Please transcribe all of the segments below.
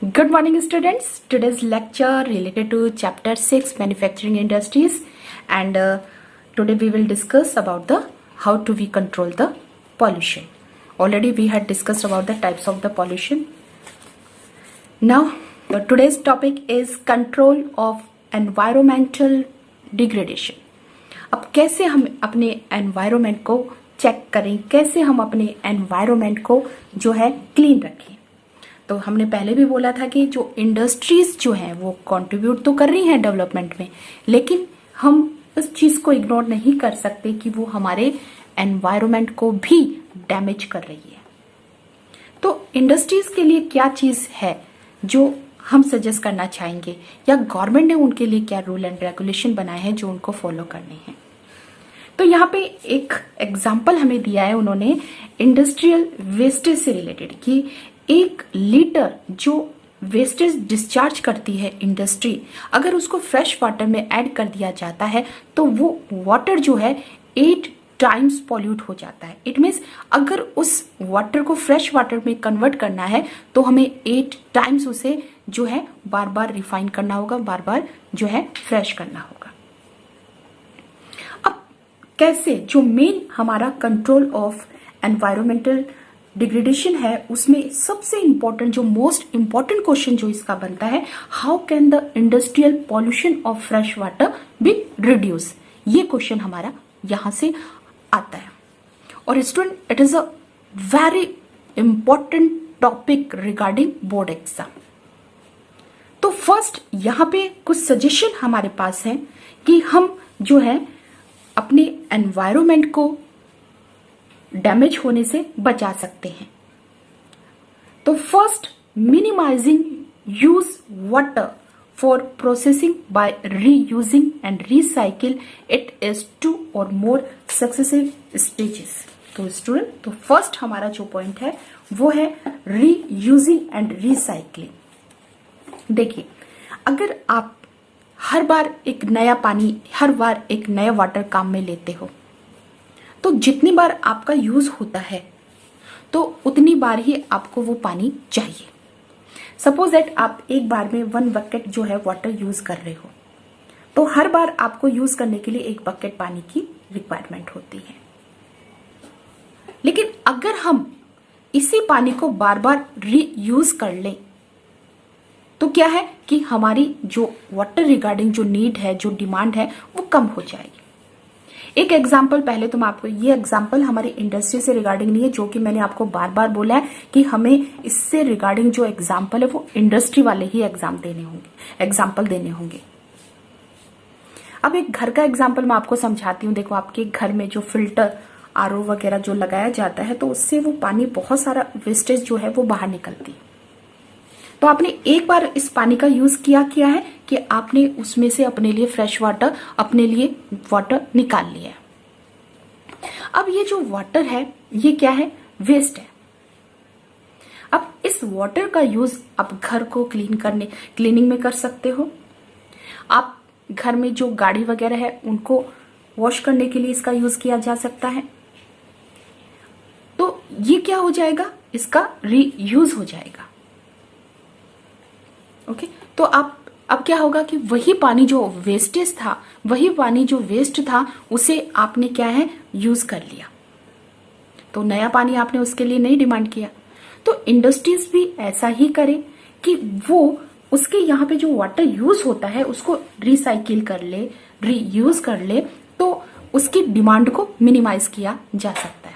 Good morning, students. Today's lecture related to chapter 6 manufacturing industries, and today we will discuss about the how to we control the pollution. Already we had discussed about the types of the pollution. Now today's topic is control of environmental degradation. अब कैसे हम अपने environment को check करें, कैसे हम अपने environment को जो है क्लीन रखें। तो हमने पहले भी बोला था कि जो इंडस्ट्रीज जो हैं वो कंट्रीब्यूट तो कर रही हैं डेवलपमेंट में, लेकिन हम उस चीज को इग्नोर नहीं कर सकते कि वो हमारे एनवायरनमेंट को भी डैमेज कर रही है। तो इंडस्ट्रीज के लिए क्या चीज है जो हम सजेस्ट करना चाहेंगे, या गवर्नमेंट ने उनके लिए क्या रूल एंड रेगुलेशन बनाए हैं जो उनको फॉलो करने हैं। तो यहाँ पे एक एग्जाम्पल हमें दिया है उन्होंने इंडस्ट्रियल वेस्टेज से रिलेटेड, कि 1 लीटर जो वेस्टेज डिस्चार्ज करती है इंडस्ट्री, अगर उसको फ्रेश वाटर में ऐड कर दिया जाता है तो वो वाटर जो है 8 टाइम्स पॉल्यूट हो जाता है। इट मीन्स अगर उस वाटर को फ्रेश वाटर में कन्वर्ट करना है तो हमें 8 टाइम्स उसे जो है बार बार रिफाइन करना होगा, बार बार जो है फ्रेश करना होगा। अब कैसे जो मेन हमारा कंट्रोल ऑफ एनवायरमेंटल डिग्रेडेशन है उसमें सबसे इंपॉर्टेंट जो मोस्ट इंपॉर्टेंट क्वेश्चन जो इसका बनता है, how can the industrial pollution of fresh water be reduce. ये क्वेश्चन हमारा यहां से आता है। और student, it is a very important topic regarding board exam. तो फर्स्ट यहां पे कुछ सजेशन हमारे पास है कि हम जो है अपने एनवायरनमेंट को डैमेज होने से बचा सकते हैं। तो first, minimising use water for processing by reusing and recycle it is 2 और मोर सक्सेसिव स्टेजेस। तो स्टूडेंट, तो फर्स्ट हमारा जो पॉइंट है वो है रीयूजिंग एंड रिसाइकलिंग। देखिए, अगर आप हर बार एक नया पानी, हर बार एक नया वाटर काम में लेते हो तो जितनी बार आपका यूज होता है तो उतनी बार ही आपको वो पानी चाहिए। सपोज दैट आप एक बार में 1 बकेट जो है वाटर यूज कर रहे हो, तो हर बार आपको यूज करने के लिए 1 बकेट पानी की रिक्वायरमेंट होती है। लेकिन अगर हम इसी पानी को बार बार रीयूज कर लें तो क्या है कि हमारी जो वाटर रिगार्डिंग जो नीड है, जो डिमांड है, वो कम हो जाएगी। एक एग्जाम्पल पहले तो मैं आपको, ये एग्जाम्पल हमारी इंडस्ट्री से रिगार्डिंग नहीं है, जो कि मैंने आपको बार बार बोला है कि हमें इससे रिगार्डिंग जो एग्जाम्पल है वो इंडस्ट्री वाले ही एग्जाम्पल देने होंगे। अब एक घर का एग्जाम्पल मैं आपको समझाती हूँ। देखो, आपके घर में जो फिल्टर, आरओ वगैरह जो लगाया जाता है तो उससे वो पानी, बहुत सारा वेस्टेज जो है वो बाहर निकलती है। तो आपने एक बार इस पानी का यूज किया है कि आपने उसमें से अपने लिए फ्रेश वाटर, अपने लिए वाटर निकाल लिया। अब ये जो वाटर है ये क्या है? वेस्ट है। अब इस वाटर का यूज आप घर को क्लीनिंग में कर सकते हो। आप घर में जो गाड़ी वगैरह है उनको वॉश करने के लिए इसका यूज किया जा सकता है। तो ये क्या हो जाएगा? इसका रीयूज हो जाएगा। ओके, तो अब क्या होगा कि वही पानी जो वेस्टेज था, वही पानी जो वेस्ट था, उसे आपने क्या है यूज कर लिया। तो नया पानी आपने उसके लिए नहीं डिमांड किया। तो इंडस्ट्रीज भी ऐसा ही करें कि वो उसके यहाँ पे जो वाटर यूज होता है उसको रिसाइकिल कर ले, रीयूज कर ले, तो उसकी डिमांड को मिनिमाइज किया जा सकता है।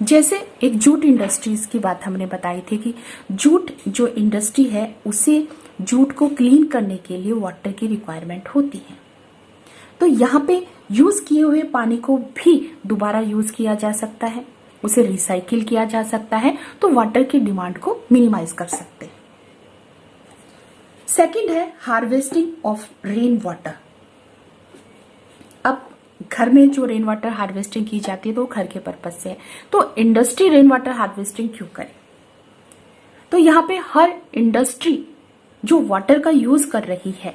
जैसे एक जूट इंडस्ट्रीज की बात हमने बताई थी कि जूट जो इंडस्ट्री है उसे जूट को क्लीन करने के लिए वाटर की रिक्वायरमेंट होती है। तो यहाँ पे यूज किए हुए पानी को भी दोबारा यूज किया जा सकता है, उसे रिसाइकिल किया जा सकता है, तो वाटर की डिमांड को मिनिमाइज कर सकते हैं। सेकंड है हार्वेस्टिंग ऑफ रेन वाटर। अब घर में जो रेन वाटर हार्वेस्टिंग की जाती है तो घर के पर्पज से है, तो इंडस्ट्री रेन वाटर हार्वेस्टिंग क्यों करे? तो यहाँ पे हर इंडस्ट्री जो वाटर का यूज कर रही है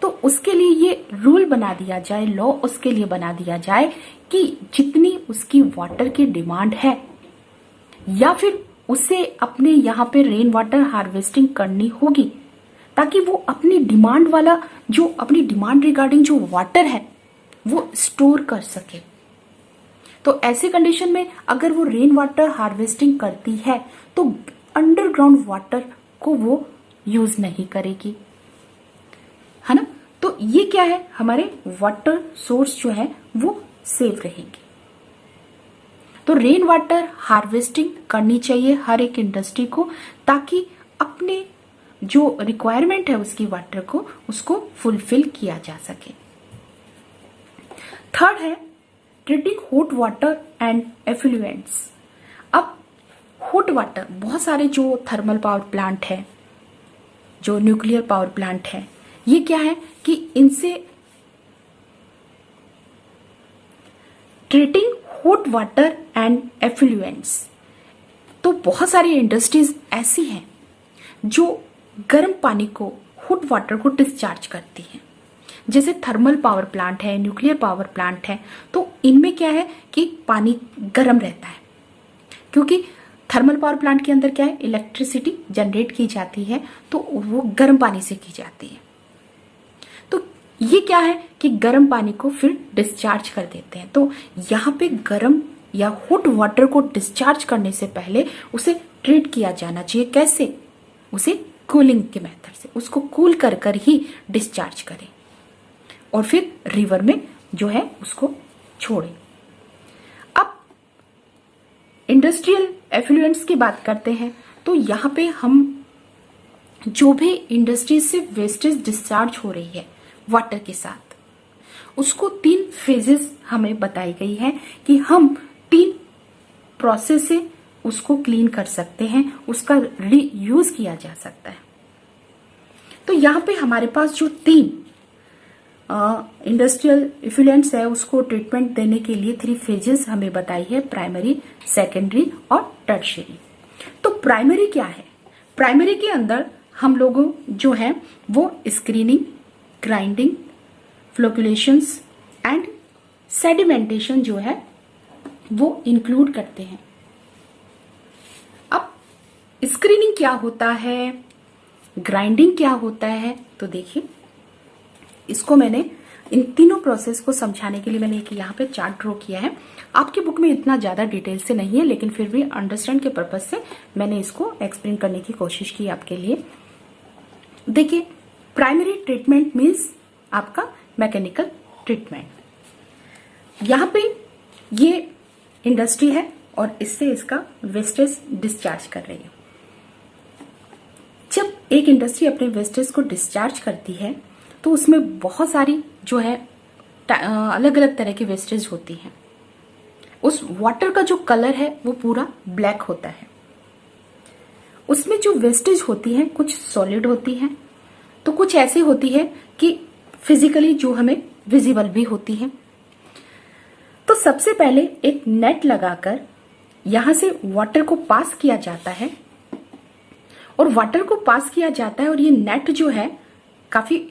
तो उसके लिए ये रूल बना दिया जाए, लॉ उसके लिए बना दिया जाए कि जितनी उसकी वाटर की डिमांड है या फिर उसे अपने यहाँ पे रेन वाटर हार्वेस्टिंग करनी होगी ताकि वो अपनी डिमांड वाला जो अपनी डिमांड रिगार्डिंग जो वाटर है वो स्टोर कर सके। तो ऐसे कंडीशन में अगर वो रेन वाटर हार्वेस्टिंग करती है तो अंडरग्राउंड वाटर को वो यूज नहीं करेगी, है ना। तो ये क्या है, हमारे वाटर सोर्स जो है वो सेव रहेंगे। तो रेन वाटर हार्वेस्टिंग करनी चाहिए हर एक इंडस्ट्री को ताकि अपने जो रिक्वायरमेंट है उसकी वाटर को उसको फुलफिल किया जा सके। थर्ड है treating hot water and effluents. अब हॉट वाटर, बहुत सारे जो थर्मल पावर प्लांट है, जो न्यूक्लियर पावर प्लांट है, ये क्या है कि इनसे treating hot water and effluents, तो बहुत सारी इंडस्ट्रीज ऐसी हैं जो गर्म पानी को, हॉट वाटर को डिस्चार्ज करती हैं। जैसे थर्मल पावर प्लांट है, न्यूक्लियर पावर प्लांट है, तो इनमें क्या है कि पानी गर्म रहता है क्योंकि थर्मल पावर प्लांट के अंदर क्या है, इलेक्ट्रिसिटी जनरेट की जाती है तो वो गर्म पानी से की जाती है। तो ये क्या है कि गर्म पानी को फिर डिस्चार्ज कर देते हैं। तो यहाँ पे गर्म या हॉट वाटर को डिस्चार्ज करने से पहले उसे ट्रीट किया जाना चाहिए। कैसे? उसे कूलिंग के मेथड से, उसको कूल कर कर ही डिस्चार्ज करें और फिर रिवर में जो है उसको छोड़ें। अब इंडस्ट्रियल एफ्लुएंट्स की बात करते हैं तो यहाँ पे हम जो भी इंडस्ट्री से वेस्टेज डिस्चार्ज हो रही है वाटर के साथ, उसको 3 फेजेस हमें बताई गई है कि हम 3 प्रोसेस से उसको क्लीन कर सकते हैं, उसका रीयूज किया जा सकता है। तो यहाँ पे हमारे पास जो 3 इंडस्ट्रियल इफ्लुएंट्स है उसको ट्रीटमेंट देने के लिए 3 फेजेस हमें बताई है, प्राइमरी, सेकेंडरी और टर्शियरी। तो प्राइमरी क्या है? प्राइमरी के अंदर हम लोगों जो है वो स्क्रीनिंग, ग्राइंडिंग, फ्लोकुलेशंस एंड सेडिमेंटेशन जो है वो इंक्लूड करते हैं। अब स्क्रीनिंग क्या होता है, ग्राइंडिंग क्या होता है, तो देखिए इसको मैंने इन तीनों प्रोसेस को समझाने के लिए मैंने एक यहाँ पे चार्ट ड्रॉ किया है। आपकी बुक में इतना ज्यादा डिटेल से नहीं है लेकिन फिर भी अंडरस्टैंड के पर्पज से मैंने इसको एक्सप्लेन करने की कोशिश की आपके लिए। देखिए, प्राइमरी ट्रीटमेंट मीन्स आपका मैकेनिकल ट्रीटमेंट। यहाँ पे ये इंडस्ट्री है और इससे इसका वेस्टेज डिस्चार्ज कर रही है। जब एक इंडस्ट्री अपने वेस्टेज को डिस्चार्ज करती है तो उसमें बहुत सारी जो है अलग अलग तरह की वेस्टेज होती हैं। उस वाटर का जो कलर है वो पूरा ब्लैक होता है। उसमें जो वेस्टेज होती है कुछ सॉलिड होती है तो कुछ ऐसी होती है कि फिजिकली जो हमें विजिबल भी होती है। तो सबसे पहले एक नेट लगाकर यहां से वाटर को पास किया जाता है और वाटर को पास किया जाता है और ये नेट जो है काफी,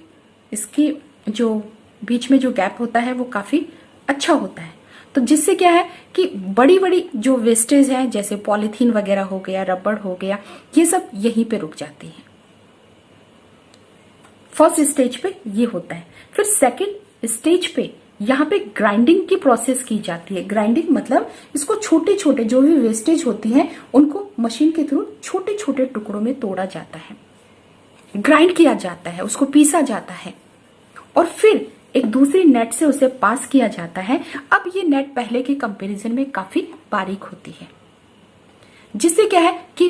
इसकी जो बीच में जो गैप होता है वो काफी अच्छा होता है। तो जिससे क्या है कि बड़ी बड़ी जो वेस्टेज है जैसे पॉलीथीन वगैरह हो गया, रबड़ हो गया, ये सब यहीं पे रुक जाती है। फर्स्ट स्टेज पे ये होता है। फिर सेकंड स्टेज पे यहाँ पे ग्राइंडिंग की प्रोसेस की जाती है। ग्राइंडिंग मतलब इसको छोटे छोटे जो भी वेस्टेज होती है उनको मशीन के थ्रू छोटे छोटे टुकड़ों में तोड़ा जाता है, ग्राइंड किया जाता है, उसको पीसा जाता है और फिर एक दूसरी नेट से उसे पास किया जाता है। अब ये नेट पहले के कंपैरिजन में काफी बारीक होती है जिससे क्या है कि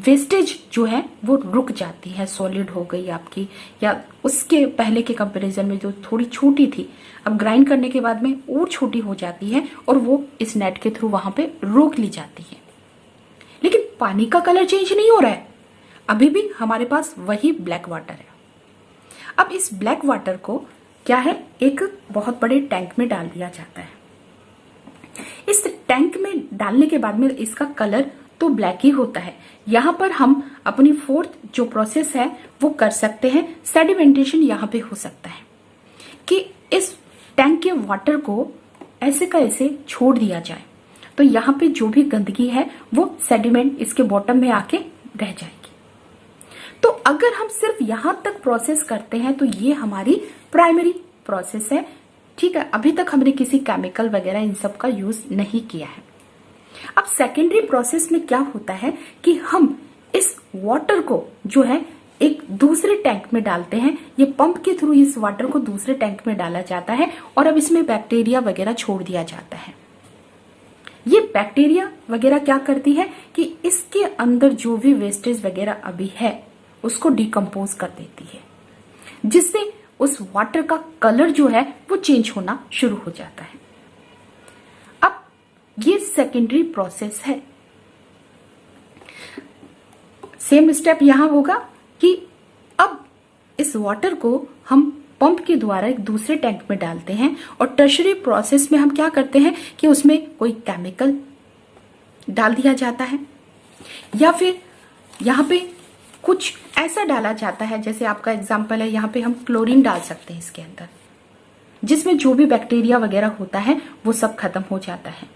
वेस्टेज जो है वो रुक जाती है, सॉलिड हो गई आपकी, या उसके पहले के कंपैरिजन में जो थोड़ी छोटी थी अब ग्राइंड करने के बाद में और छोटी हो जाती है और वो इस नेट के थ्रू वहां पे रोक ली जाती है। लेकिन पानी का कलर चेंज नहीं हो रहा है, अभी भी हमारे पास वही ब्लैक वाटर है। अब इस ब्लैक वाटर को क्या है, एक बहुत बड़े टैंक में डाल दिया जाता है। इस टैंक में डालने के बाद में इसका कलर तो ब्लैक ही होता है। यहाँ पर हम अपनी फोर्थ जो प्रोसेस है वो कर सकते हैं। सेडिमेंटेशन यहाँ पे हो सकता है कि इस टैंक के वाटर को ऐसे का ऐसे छोड़ दिया जाए तो यहाँ पे जो भी गंदगी है वो सेडिमेंट इसके बॉटम में आके रह जाएगी। तो अगर हम सिर्फ यहां तक प्रोसेस करते हैं तो ये हमारी प्राइमरी प्रोसेस है, ठीक है। अभी तक हमने किसी केमिकल वगैरह इन सब का यूज नहीं किया है। अब सेकेंडरी प्रोसेस में क्या होता है कि हम इस वाटर को जो है एक दूसरे टैंक में डालते हैं। ये पंप के थ्रू इस वाटर को दूसरे टैंक में डाला जाता है और अब इसमें बैक्टीरिया वगैरह छोड़ दिया जाता है। ये बैक्टीरिया वगैरह क्या करती है कि इसके अंदर जो भी वेस्टेज वगैरह अभी है उसको डिकम्पोज कर देती है, जिससे उस वाटर का कलर जो है वो चेंज होना शुरू हो जाता है। अब ये सेकेंडरी प्रोसेस है। सेम स्टेप यहां होगा कि अब इस वाटर को हम पंप के द्वारा एक दूसरे टैंक में डालते हैं और टर्शरी प्रोसेस में हम क्या करते हैं कि उसमें कोई केमिकल डाल दिया जाता है या फिर यहाँ पे कुछ ऐसा डाला जाता है, जैसे आपका एग्जाम्पल है यहाँ पे हम क्लोरीन डाल सकते हैं इसके अंदर, जिसमें जो भी बैक्टीरिया वगैरह होता है वो सब खत्म हो जाता है।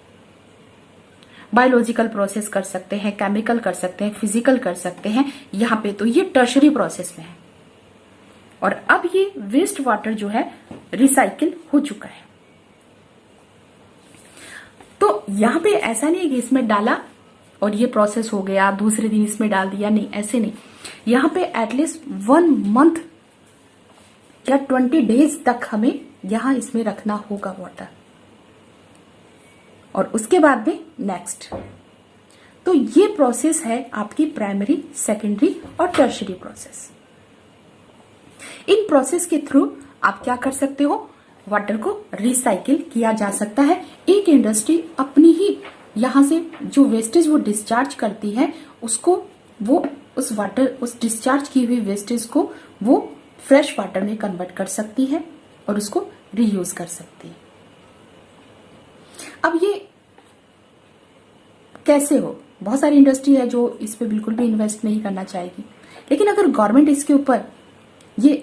बायोलॉजिकल प्रोसेस कर सकते हैं, केमिकल कर सकते हैं, फिजिकल कर सकते हैं। यहाँ पे तो ये टर्शरी प्रोसेस में है और अब ये वेस्ट वाटर जो है रिसाइकिल हो चुका है। तो यहाँ पे ऐसा नहीं है कि इसमें डाला और ये प्रोसेस हो गया, दूसरे दिन इसमें डाल दिया, नहीं, ऐसे नहीं। यहाँ पे एटलीस्ट 1 मंथ या 20 डेज तक हमें यहां इसमें रखना होगा वाटर, और उसके बाद में नेक्स्ट। तो ये प्रोसेस है आपकी प्राइमरी, सेकेंडरी और टर्शरी प्रोसेस। इन प्रोसेस के थ्रू आप क्या कर सकते हो, वाटर को रिसाइकिल किया जा सकता है। एक इंडस्ट्री अपनी ही यहां से जो वेस्टेज वो डिस्चार्ज करती है उसको वो उस वाटर, उस डिस्चार्ज की हुई वेस्टेज को वो फ्रेश वाटर में कन्वर्ट कर सकती है और उसको रीयूज कर सकती है। अब ये कैसे हो, बहुत सारी इंडस्ट्री है जो इस पे बिल्कुल भी इन्वेस्ट नहीं करना चाहेगी, लेकिन अगर गवर्नमेंट इसके ऊपर ये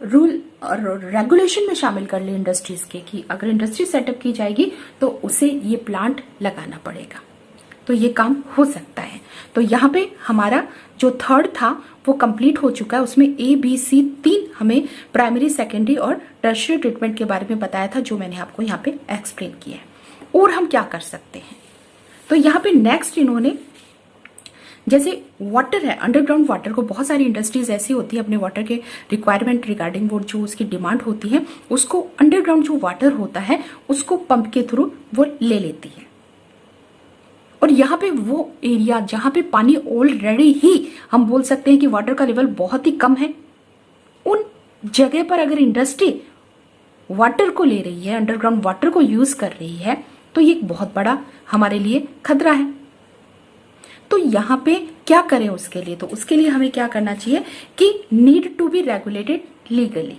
रूल और रेगुलेशन में शामिल कर ले इंडस्ट्रीज के कि अगर इंडस्ट्री सेटअप की जाएगी तो उसे ये प्लांट लगाना पड़ेगा, तो ये काम हो सकता है। तो यहाँ पे हमारा जो थर्ड था वो कंप्लीट हो चुका है। उसमें ABC 3 हमें प्राइमरी, सेकेंडरी और टर्शियरी ट्रीटमेंट के बारे में बताया था, जो मैंने आपको यहाँ पे एक्सप्लेन किया है। और हम क्या कर सकते हैं, तो यहाँ पे नेक्स्ट इन्होंने, जैसे वाटर है, अंडरग्राउंड वाटर को बहुत सारी इंडस्ट्रीज ऐसी होती है अपने वाटर के रिक्वायरमेंट रिगार्डिंग वो जो उसकी डिमांड होती है उसको अंडरग्राउंड जो वाटर होता है उसको पंप के थ्रू वो ले लेती है। और यहाँ पे वो एरिया जहां पे पानी ऑलरेडी ही हम बोल सकते हैं कि वाटर का लेवल बहुत ही कम है, उन जगह पर अगर इंडस्ट्री वाटर को ले रही है, अंडरग्राउंड वाटर को यूज कर रही है, तो ये एक बहुत बड़ा हमारे लिए खतरा है। तो यहाँ पे क्या करें उसके लिए, तो उसके लिए हमें क्या करना चाहिए कि need to be regulated legally.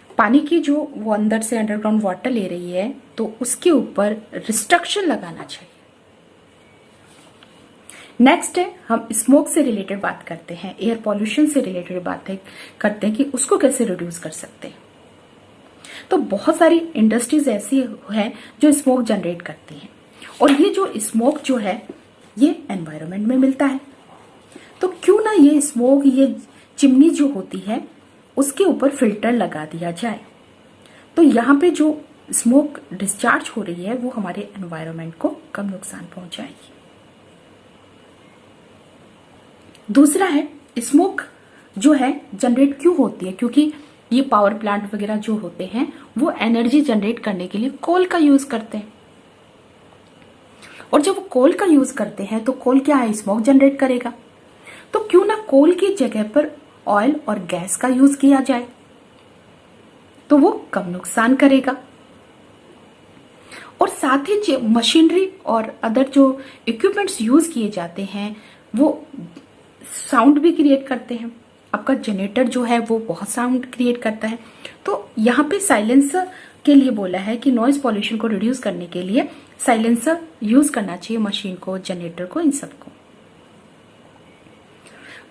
पानी की जो वो अंदर से अंडरग्राउंड वाटर ले रही है तो उसके ऊपर रिस्ट्रिक्शन लगाना चाहिए। नेक्स्ट है, हम स्मोक से रिलेटेड बात करते हैं, एयर पॉल्यूशन से रिलेटेड बात करते हैं कि उसको कैसे रिड्यूस कर सकते हैं। तो बहुत सारी इंडस्ट्रीज ऐसी है जो स्मोक जनरेट करती हैं और ये जो स्मोक जो है ये एनवायरनमेंट में मिलता है, तो क्यों ना ये स्मोक, ये चिमनी जो होती है उसके ऊपर फिल्टर लगा दिया जाए, तो यहाँ पे जो स्मोक डिस्चार्ज हो रही है वो हमारे एनवायरनमेंट को कम नुकसान पहुंचाएगी। दूसरा है, स्मोक जो है जनरेट क्यों होती है, क्योंकि ये पावर प्लांट वगैरह जो होते हैं वो एनर्जी जनरेट करने के लिए कोल का यूज करते हैं, और जब वो कोल का यूज करते हैं तो कोल क्या है, स्मोक जनरेट करेगा। तो क्यों ना कोल की जगह पर ऑयल और गैस का यूज किया जाए, तो वो कम नुकसान करेगा। और साथ ही जो मशीनरी और अदर जो इक्विपमेंट्स यूज किए जाते हैं वो साउंड भी क्रिएट करते हैं। आपका जनरेटर जो है वो बहुत साउंड क्रिएट करता है, तो यहाँ पे साइलेंसर के लिए बोला है कि नॉइज पॉल्यूशन को रिड्यूस करने के लिए साइलेंसर यूज करना चाहिए, मशीन को, जनरेटर को, इन सबको।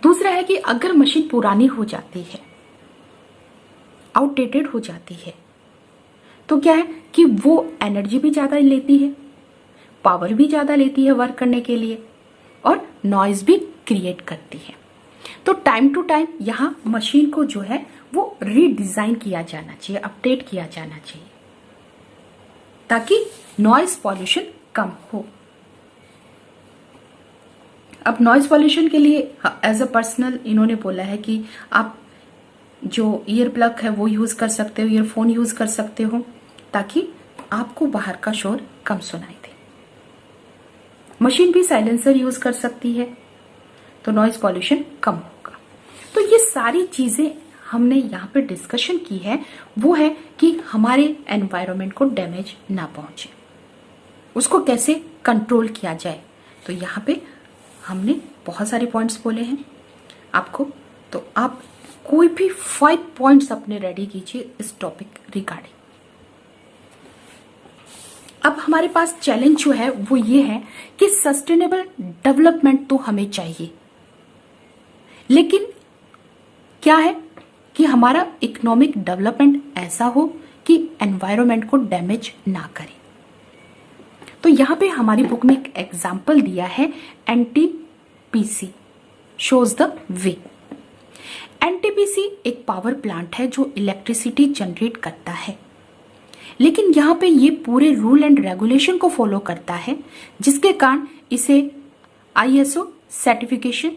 दूसरा है कि अगर मशीन पुरानी हो जाती है, आउटडेटेड हो जाती है, तो क्या है कि वो एनर्जी भी ज्यादा लेती है पावर भी ज़्यादा लेती है वर्क करने के लिए और नॉइज भी क्रिएट करती है। तो टाइम टू टाइम यहाँ मशीन को जो है वो रीडिजाइन किया जाना चाहिए, अपडेट किया जाना चाहिए, ताकि नॉइज पॉल्यूशन कम हो। अब नॉइज पॉल्यूशन के लिए एज अ पर्सनल इन्होंने बोला है कि आप जो ईयर प्लग है वो यूज कर सकते हो, ईयरफोन यूज कर सकते हो, ताकि आपको बाहर का शोर कम सुनाई दे। मशीन भी साइलेंसर यूज कर सकती है, तो नॉइज पॉल्यूशन कम होगा। तो ये सारी चीजें हमने यहाँ पे डिस्कशन की है, वो है कि हमारे एनवायरनमेंट को डैमेज ना पहुंचे, उसको कैसे कंट्रोल किया जाए। तो यहाँ पे हमने बहुत सारे पॉइंट्स बोले हैं आपको, तो आप कोई भी 5 पॉइंट्स अपने रेडी कीजिए इस टॉपिक रिगार्डिंग। अब हमारे पास चैलेंज जो है वो ये है कि सस्टेनेबल डेवलपमेंट तो हमें चाहिए, लेकिन क्या है कि हमारा इकोनॉमिक डेवलपमेंट ऐसा हो कि एनवायरनमेंट को डैमेज ना करे। तो यहां पे हमारी बुक में एक एग्जाम्पल दिया है, NTPC shows the way. NTPC एक पावर प्लांट है जो इलेक्ट्रिसिटी जनरेट करता है, लेकिन यहाँ पे ये पूरे रूल एंड रेगुलेशन को फॉलो करता है, जिसके कारण इसे आईएसओ सर्टिफिकेशन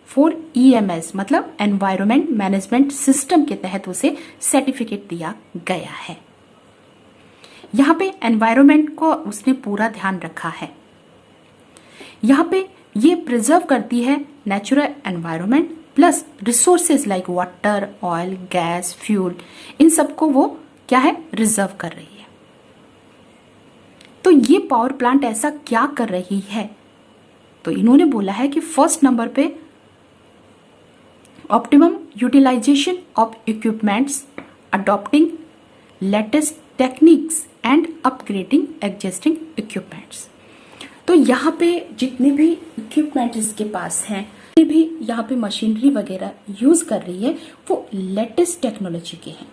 फॉर ईएमएस मतलब एनवायरनमेंट मैनेजमेंट सिस्टम के तहत उसे सर्टिफिकेट दिया गया है। यहाँ पे एनवायरनमेंट को उसने पूरा ध्यान रखा है। यहाँ पे ये प्रिजर्व करती है natural environment plus resources like water, oil, gas, fuel, इन सबको वो क्या है रिजर्व कर रही है। तो ये पावर प्लांट ऐसा क्या कर रही है, तो इन्होंने बोला है कि फर्स्ट नंबर पे optimum utilisation of equipments, adopting latest techniques and upgrading existing equipments. तो यहाँ पे जितने भी इक्विपमेंट इसके पास हैं, भी यहाँ पे मशीनरी वगैरह यूज कर रही है वो लेटेस्ट टेक्नोलॉजी के हैं,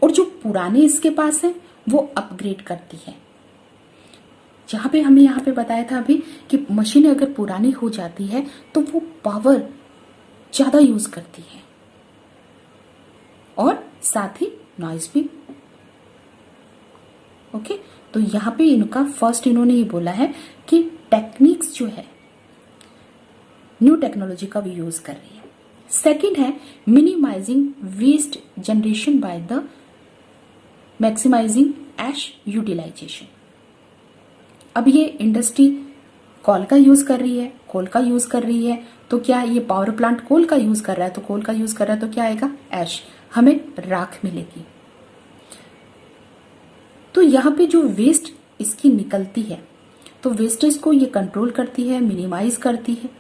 और जो पुराने इसके पास हैं वो अपग्रेड करती है। जहाँ पे हमें यहाँ पे बताया था अभी कि मशीनें अगर पुरानी हो जाती है तो वो पावर ज्यादा यूज करती है और साथ ही नॉइज भी। ओके, तो यहाँ पे इनका फर्स्ट इन्होंने ये बोला है कि टेक्निक्स जो है न्यू टेक्नोलॉजी का भी यूज कर रही है। सेकंड है minimising waste generation by the maximising ash utilisation. अब ये इंडस्ट्री कोल का यूज कर रही है, कोल का यूज कर रही है, तो क्या ये पावर प्लांट कोल का यूज कर रहा है, तो कोल का यूज कर रहा है तो क्या आएगा ऐश, हमें राख मिलेगी। तो यहाँ पे जो वेस्ट इसकी निकलती है तो वेस्टेज को ये कंट्रोल करती है, मिनिमाइज करती है।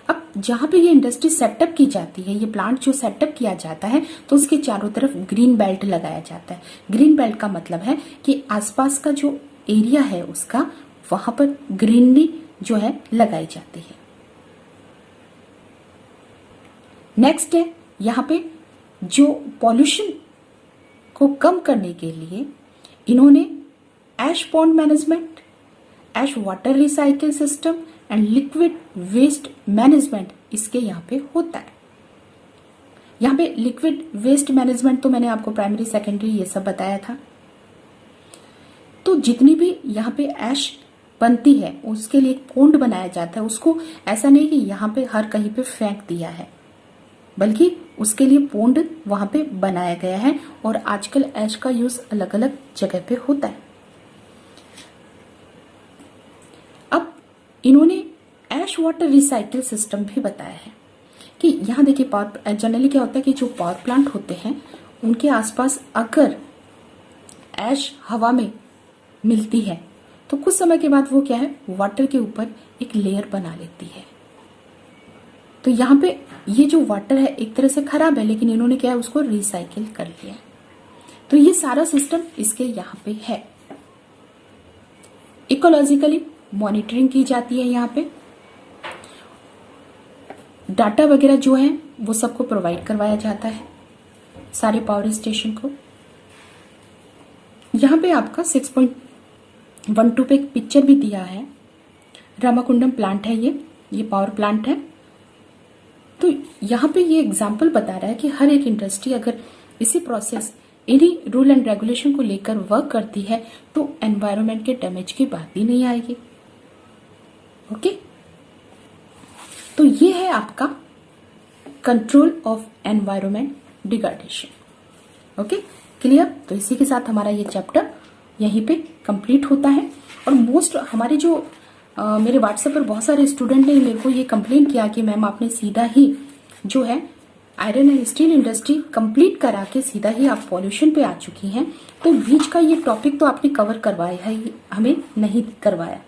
अब जहां पे ये इंडस्ट्री सेटअप की जाती है, ये प्लांट जो सेटअप किया जाता है तो उसके चारों तरफ ग्रीन बेल्ट लगाया जाता है। ग्रीन बेल्ट का मतलब है कि आसपास का जो एरिया है उसका वहां पर ग्रीनरी जो है लगाई जाती है। नेक्स्ट है यहाँ पे जो पॉल्यूशन को कम करने के लिए इन्होंने ash pond management, ash water recycle system and liquid waste management इसके यहाँ पे होता है। यहाँ पे लिक्विड वेस्ट मैनेजमेंट तो मैंने आपको प्राइमरी सेकेंडरी ये सब बताया था। तो जितनी भी यहाँ पे एश बनती है उसके लिए एक पोंड बनाया जाता है। उसको ऐसा नहीं कि यहाँ पे हर कहीं पे फेंक दिया है, बल्कि उसके लिए पोंड वहां पे बनाया गया है और आजकल ऐश का यूज अलग अलग जगह पे होता है। अब इन्होंने ऐश वाटर रिसाइकिल सिस्टम भी बताया है कि यहाँ देखिए पावर जनरली क्या होता है कि जो पावर प्लांट होते हैं उनके आसपास अगर ऐश हवा में मिलती है तो कुछ समय के बाद वो क्या है वाटर के ऊपर एक लेयर बना लेती है। तो यहाँ पे ये जो वाटर है एक तरह से खराब है, लेकिन इन्होंने क्या है उसको रिसाइकिल कर लिया। तो ये सारा सिस्टम इसके यहाँ पे है। इकोलॉजिकली मॉनिटरिंग की जाती है। यहाँ पे डाटा वगैरह जो है वो सबको प्रोवाइड करवाया जाता है, सारे पावर स्टेशन को। यहाँ पे आपका 6.12 पे एक पिक्चर भी दिया है। रामाकुंडम प्लांट है, ये पावर प्लांट है। तो यहाँ पे ये एग्जाम्पल बता रहा है कि हर एक इंडस्ट्री अगर इसी प्रोसेस, इन्हीं रूल एंड रेगुलेशन को लेकर वर्क करती है तो एनवायरनमेंट के डैमेज की बात ही नहीं आएगी। ओके, तो ये है आपका control of environment degradation. Okay, clear. तो इसी के साथ हमारा ये चैप्टर यहीं पे कंप्लीट होता है। और मोस्ट हमारे जो मेरे व्हाट्सएप पर बहुत सारे स्टूडेंट ने मेरे को ये कंप्लेन किया कि मैम आपने सीधा ही जो है iron and steel industry complete करा के सीधा ही आप पॉल्यूशन पे आ चुकी हैं, तो बीच का ये टॉपिक तो आपने कवर करवाया है, हमें नहीं करवाया।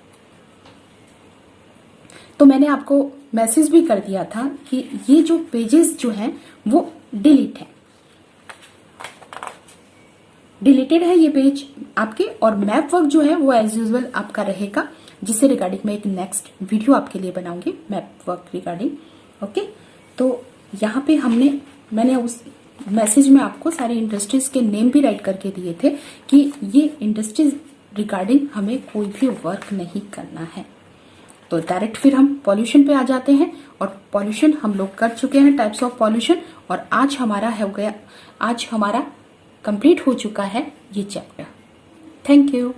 तो मैंने आपको मैसेज भी कर दिया था कि ये जो पेजेस जो हैं वो डिलीट है, डिलीटेड है ये पेज आपके, और मैप वर्क जो है वो एज यूजुअल आपका रहेगा, जिससे रिगार्डिंग मैं एक नेक्स्ट वीडियो आपके लिए बनाऊंगी मैप वर्क रिगार्डिंग। ओके, तो यहाँ पे मैंने उस मैसेज में आपको सारी इंडस्ट्रीज के नेम भी राइट करके दिए थे कि ये इंडस्ट्रीज रिगार्डिंग हमें कोई भी वर्क नहीं करना है। तो डायरेक्ट फिर हम पॉल्यूशन पे आ जाते हैं, और पॉल्यूशन हम लोग कर चुके हैं, टाइप्स ऑफ पॉल्यूशन, और आज हमारा कंप्लीट हो चुका है ये चैप्टर। Thank you.